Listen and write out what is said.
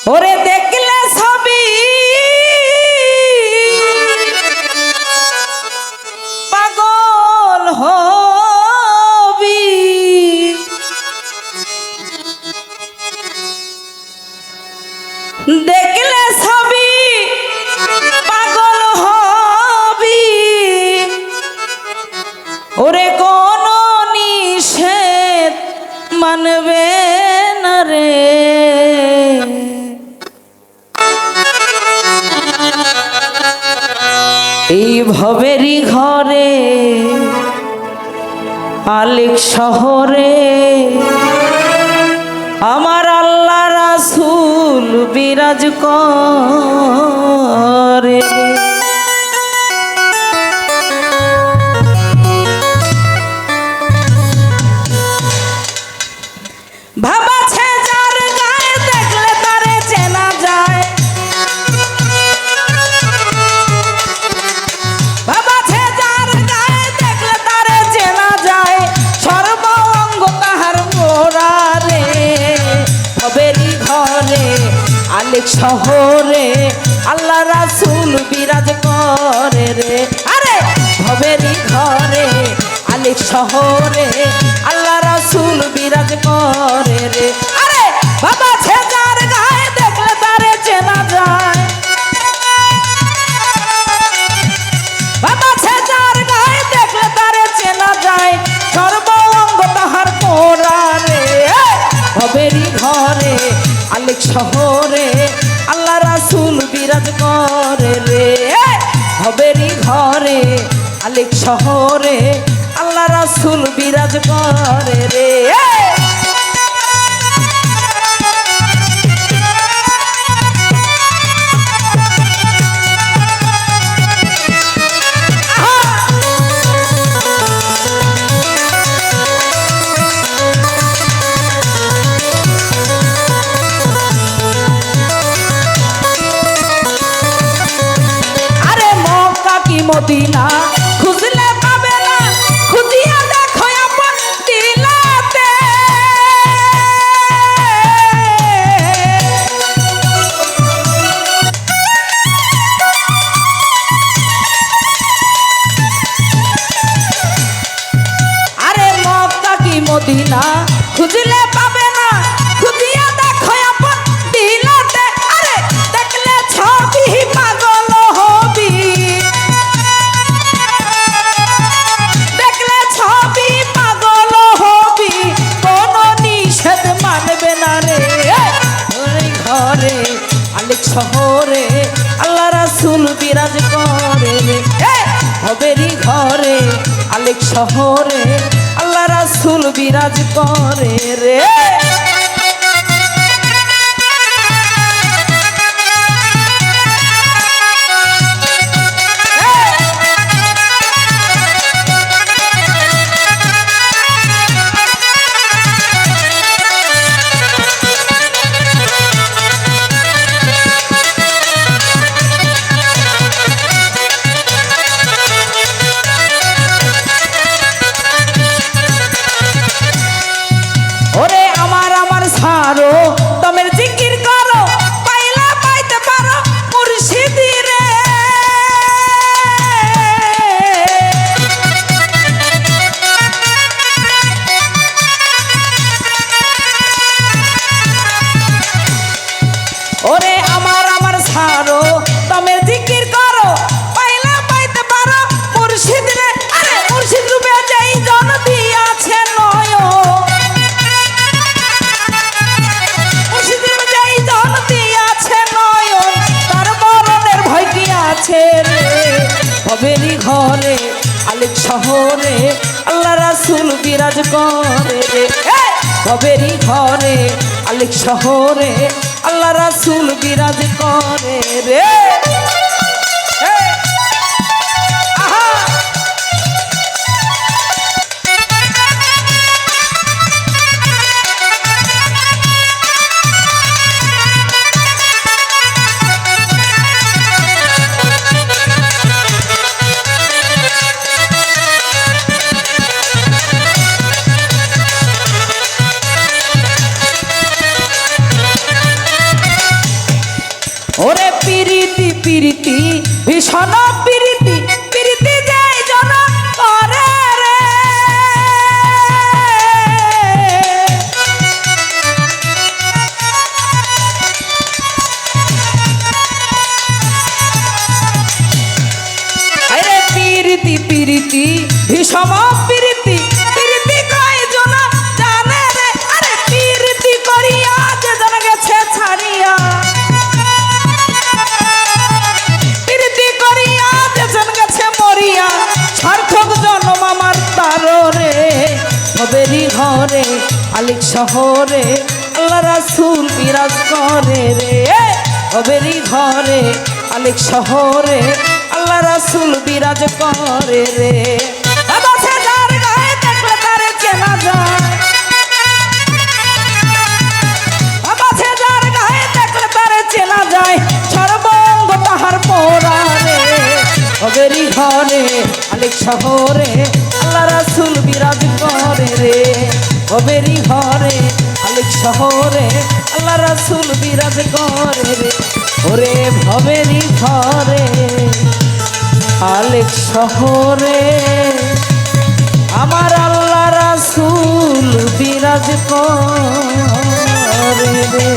ওরে দেখলে ছবি পাগল হবি, দেখলে ছবি পাগল হবি, ওরে কোন নিষেধ মানবে না রে। এই ভবেরই ঘরে আলিক শহরে আমার আল্লাহ রাসূল বিরাজ করে। ভাবাছে যার গায়ে দেখলে তারে চেনা যায়, ভাবাছে যার গায়ে দেখলে তারে চেনা যায়, সর্ব অঙ্গ তাহার মোরা রে। ভবেরই ঘরে আলিক শহরে আল্লাহ রাসূল বিরাজ করে রে। আরে ভবেরই ঘরে আলিক শহরে আল্লাহ রাসূল বিরাজ করে রে। আরে বাবা ছেজার গায়ে দেখলে তারে চেনা যায়, বাবা ছেজার গায়ে দেখলে তারে চেনা যায়, সর্ব অঙ্গ তাহার মোরা রে। ভবেরই ঘরে আলিক শহরে আল্লাহ রাসূল বিরাজ করে রে। ভবেরই ঘরে আলিক শহরে আল্লাহ রাসূল বিরাজ করে রে। আরে মক্কা কি মদিনা খুঁজলে পাবে না, খুঁজিয়া দেখো আপন দিলাতে। আরে মক্কা কি মদিনা খুঁজলে পাবে না, খুঁজিয়া দেখো আপন দিলাতে। আরে দেখলে ছবি পাগল হবি, দেখলে ছবি পাগল হবি, কোন নিষেধ মানবে না রে। ওই ঘরে আলিক শহরে আল্লাহ রাসূল বিরাজ করে রে। ভবেরই ঘরে আলিক শহরে আল্লাহ রাসূল বিরাজ করে রে। ওরে আমার আমার সারো তোমের জিকির করো, পাইলা পাইতে পারো মুর্শিদি রে। ওরে আমার আমার সারো তোমের জিকির করো, পাইলা পাইতে পারো মুর্শিদি রে। আরে মুর্শিদ রূপে যেই জন দিয়াছে নয়, ভবেরই ঘরে আলিক শহরে আল্লাহ রাসূল বিরাজ করে রে। ভবেরই ঘরে আলিক শহরে আল্লাহ রাসূল বিরাজ করে রে। ভীষণ প্রীতি প্রীতি যায় জন করে রে আরে প্রীতি প্রীতি ভীষণ প্রীতি প্রীতি কয় জন জানে রে আরে প্রীতি করিয়া যে জন গেছে ছাড়িয়া প্রীতি করিয়া যে জন গেছে মরিয়া সার্থক জন্ম আমার তার রে ভবেরি ঘরে আলিক শহরে আল্লাহ রাসূল বিরাজ করে রে ভবেরি ঘরে আলিক শহরে আল্লাহ রাসূল বিরাজ করে রে বাসে যার গায়ে দেখলে তারে চেনা যায় বাসে যার গায়ে দেখলে তারে চেনা যায় সর্বঙ্গ তাহার পোড়া রে ভবেরি ঘরে আলিক শহরে আল্লাহ রাসূল বিরাজ করে রে ভবেরি ঘরে আলিক শহরে আল্লাহ রাসূল বিরাজ করে রে ওরে ভবেরি ঘরে আলেক শহরে আমার আল্লাহ রাসূল বিরাজ করে রে।